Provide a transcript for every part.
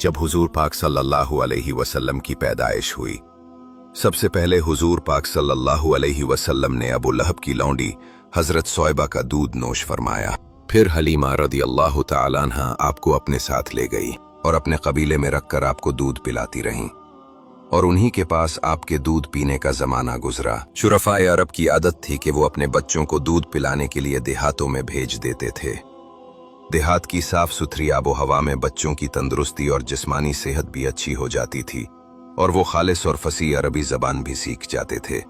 जब हुजूर पाक सल्लल्लाहु अलैहि वसल्लम की पैदाइश हुई। सबसे पहले हुजूर पाक सल्लल्लाहु अलैहि वसल्लम ने अबू लहब की लौंडी हजरत सोयबा का दूध नोश फरमाया। फिर हलीमा रदियल्लाहु ताला अन्हा आपको अपने साथ ले गई और अपने कबीले में रखकर आपको दूध पिलाती रहीं, और उन्हीं के पास आपके दूध पीने का जमाना गुजरा। शुरफाए अरब की आदत थी कि वो अपने बच्चों को दूध पिलाने के लिए देहातों में भेज देते थे। देहात की साफ सुथरी आबो हवा में बच्चों की तंदुरुस्ती और जिस्मानी सेहत भी अच्छी हो जाती थी, और वो खालिस और फसी अरबी जबान भी सीख जाते थे,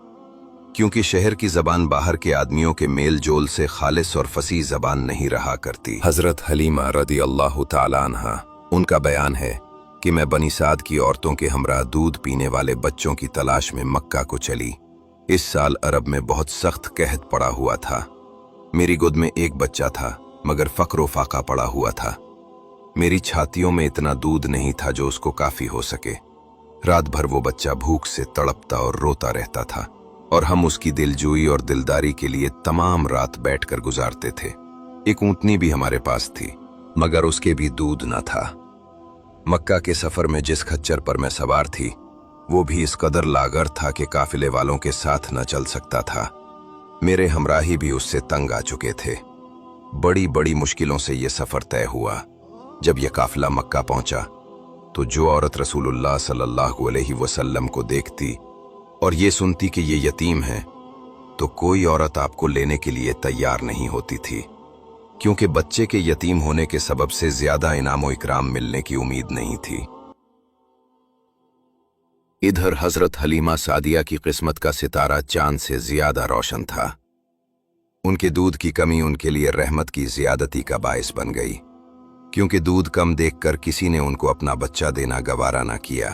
क्योंकि शहर की जबान बाहर के आदमियों के मेल जोल से खालिस और फसी जबान नहीं रहा करती। हजरत हलीमा रदियल्लाहु ताला अन्हा, उनका बयान है कि मैं बनी साद की औरतों के हमरा दूध पीने वाले बच्चों की तलाश में मक्का को चली। इस साल अरब में बहुत सख्त कहत पड़ा हुआ था। मेरी गोद में एक बच्चा था, मगर फक्र फाका पड़ा हुआ था। मेरी छातियों में इतना दूध नहीं था जो उसको काफी हो सके। रात भर वो बच्चा भूख से तड़पता और रोता रहता था, और हम उसकी दिलजोई और दिलदारी के लिए तमाम रात बैठकर गुजारते थे। एक ऊंटनी भी हमारे पास थी, मगर उसके भी दूध न था। मक्का के सफर में जिस खच्चर पर मैं सवार थी, वो भी इस कदर लागर था कि काफिले वालों के साथ न चल सकता था। मेरे हमराही भी उससे तंग आ चुके थे। बड़ी बड़ी मुश्किलों से ये सफर तय हुआ। जब यह काफिला मक्का पहुंचा, तो जो औरत रसूलुल्लाह सल्लल्लाहु अलैहि वसल्लम को देखती और ये सुनती कि ये यतीम है, तो कोई औरत आपको लेने के लिए तैयार नहीं होती थी, क्योंकि बच्चे के यतीम होने के सबब से ज्यादा इनाम व इकराम मिलने की उम्मीद नहीं थी। इधर हजरत हलीमा सादिया की किस्मत का सितारा चांद से ज्यादा रोशन था। उनके दूध की कमी उनके लिए रहमत की ज्यादती का बायस बन गई, क्योंकि दूध कम देखकर किसी ने उनको अपना बच्चा देना गवारा न किया।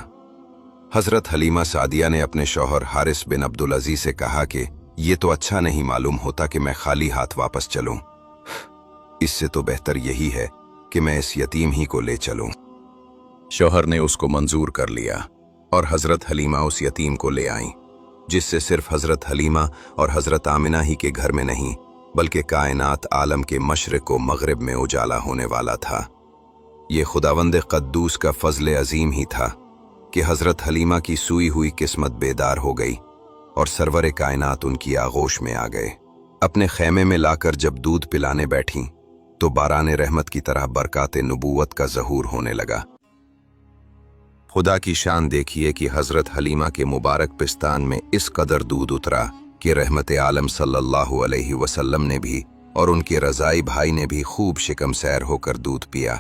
हजरत हलीमा सादिया ने अपने शौहर हारिस बिन अब्दुल अजीज से कहा कि ये तो अच्छा नहीं मालूम होता कि मैं खाली हाथ वापस चलूं। इससे तो बेहतर यही है कि मैं इस यतीम ही को ले चलूं। शौहर ने उसको मंजूर कर लिया और हजरत हलीमा उस यतीम को ले आईं, जिससे सिर्फ हजरत हलीमा और हजरत आमिना ही के घर में नहीं, बल्कि कायनात आलम के मशरिक व मगरिब में उजाला होने वाला था। ये खुदावंद कद्दूस का फजल अजीम ही था कि हजरत हलीमा की सूई हुई किस्मत बेदार हो गई और सरवर कायनात उनकी आगोश में आ गए। अपने खैमे में लाकर जब दूध पिलाने बैठी, तो बाराने रहमत की तरह बरकाते नबूवत का ज़हूर होने लगा। खुदा की शान देखिए कि हजरत हलीमा के मुबारक पिस्तान में इस कदर दूध उतरा कि रहमत आलम सल्लल्लाहु अलैहि वसल्लम ने भी और उनके रज़ाई भाई ने भी खूब शिकम सैर होकर दूध पिया,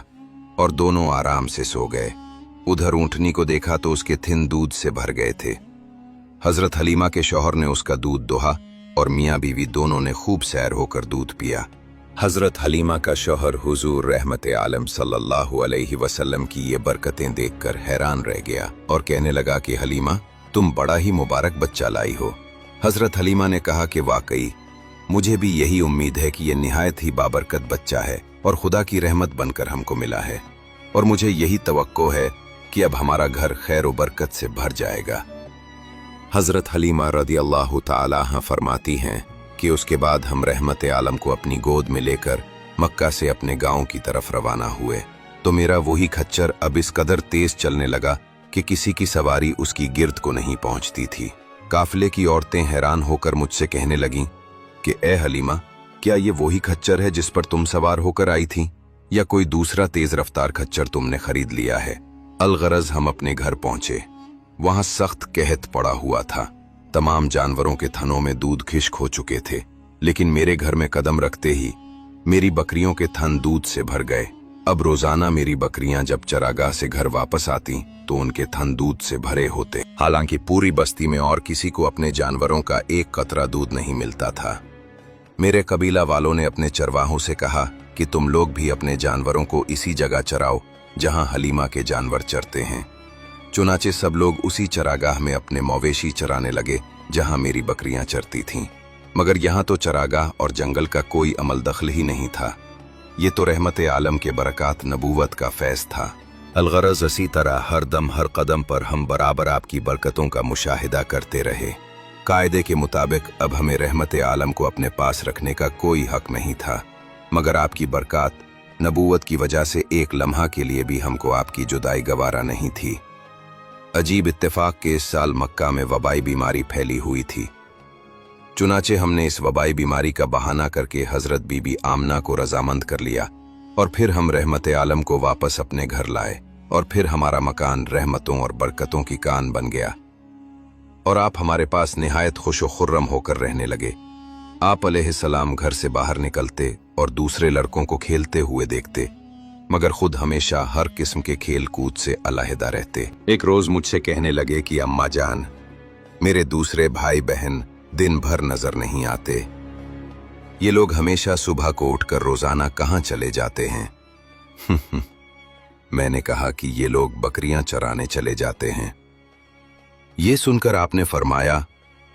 और दोनों आराम से सो गए। उधर ऊंटनी को देखा तो उसके थिन दूध से भर गए थे। हजरत हलीमा के शौहर ने उसका दूध दोहा, और मियाँ बीवी दोनों ने खूब सैर होकर दूध पिया। हजरत हलीमा का शौहर हुजूर रहमत आलम सल्लल्लाहु अलैहि वसल्लम की ये बरकतें देखकर हैरान रह गया और कहने लगा कि हलीमा, तुम बड़ा ही मुबारक बच्चा लाई हो। हजरत हलीमा ने कहा कि वाकई मुझे भी यही उम्मीद है कि यह निहायत ही बाबरकत बच्चा है और खुदा की रहमत बनकर हमको मिला है, और मुझे यही तवक्को है कि अब हमारा घर खैर व बरकत से भर जाएगा। हजरत हलीमा रदियल्लाहु ताला अन्हा फरमाती हैं कि उसके बाद हम रहमत आलम को अपनी गोद में लेकर मक्का से अपने गांव की तरफ रवाना हुए, तो मेरा वही खच्चर अब इस कदर तेज चलने लगा कि किसी की सवारी उसकी गिर्द को नहीं पहुंचती थी। काफिले की औरतें हैरान होकर मुझसे कहने लगीं कि ए हलीमा, क्या ये वही खच्चर है जिस पर तुम सवार होकर आई थी, या कोई दूसरा तेज रफ्तार खच्चर तुमने खरीद लिया है? अलगरज हम अपने घर पहुंचे। वहां सख्त कहत पड़ा हुआ था। तमाम जानवरों के थनों में दूध खिश्क हो चुके थे, लेकिन मेरे घर में कदम रखते ही मेरी बकरियों के थन दूध से भर गए। अब रोजाना मेरी बकरियां जब चरागाह से घर वापस आती तो उनके थन दूध से भरे होते। हालांकि पूरी बस्ती में और किसी को अपने जानवरों का एक कतरा दूध नहीं मिलता था। मेरे कबीला वालों ने अपने चरवाहों से कहा कि तुम लोग भी अपने जानवरों को इसी जगह चराओ जहां हलीमा के जानवर चरते हैं। चुनाचे सब लोग उसी चरागाह में अपने मवेशी चराने लगे जहां मेरी बकरियां चरती थीं। मगर यहाँ तो चरागाह और जंगल का कोई अमल दखल ही नहीं था। ये तो रहमत आलम के बरकात नबूवत का फैज़ था। अलगरज इसी तरह हर दम हर कदम पर हम बराबर आपकी बरकतों का मुशाहिदा करते रहे। कायदे के मुताबिक अब हमें रहमत आलम को अपने पास रखने का कोई हक नहीं था, मगर आपकी बरकत नबूवत की वजह से एक लम्हा के लिए भी हमको आपकी जुदाई गवारा नहीं थी। अजीब इत्तेफाक के इस साल मक्का में वबाई बीमारी फैली हुई थी। चुनाचे हमने इस वबाई बीमारी का बहाना करके हजरत बीबी आमना को रजामंद कर लिया और फिर हम रहमत आलम को वापस अपने घर लाए और फिर हमारा मकान रहमतों और बरकतों की कान बन गया और आप हमारे पास निहायत खुश व खुर्रम होकर रहने लगे। आप अलैहिस्सलाम घर से बाहर निकलते और दूसरे लड़कों को खेलते हुए देखते, मगर खुद हमेशा हर किस्म के खेल कूद से अलहदा रहते। एक रोज मुझसे कहने लगे कि अम्मा जान, मेरे दूसरे भाई बहन दिन भर नजर नहीं आते। ये लोग हमेशा सुबह को उठकर रोजाना कहाँ चले जाते हैं? मैंने कहा कि ये लोग बकरियां चराने चले जाते हैं। ये सुनकर आपने फरमाया,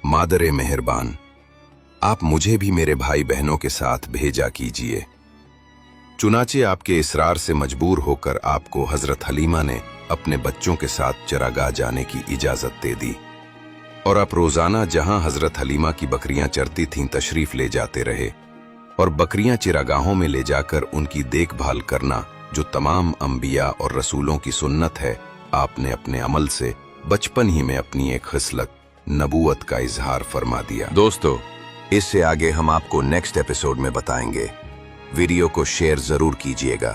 मादरे मेहरबान, आप मुझे भी मेरे भाई बहनों के साथ भेजा कीजिए। चुनाचे आपके इसरार से मजबूर होकर आपको हजरत हलीमा ने अपने बच्चों के साथ चरागाह जाने की इजाजत दे दी और आप रोजाना जहां हजरत हलीमा की बकरियां चरती थीं तशरीफ ले जाते रहे और बकरियां चिरागाहों में ले जाकर उनकी देखभाल करना, जो तमाम अंबिया और रसूलों की सुन्नत है, आपने अपने अमल से बचपन ही में अपनी एक खिसलत नबूवत का इजहार फरमा दिया। दोस्तों, इससे आगे हम आपको नेक्स्ट एपिसोड में बताएंगे। वीडियो को शेयर जरूर कीजिएगा।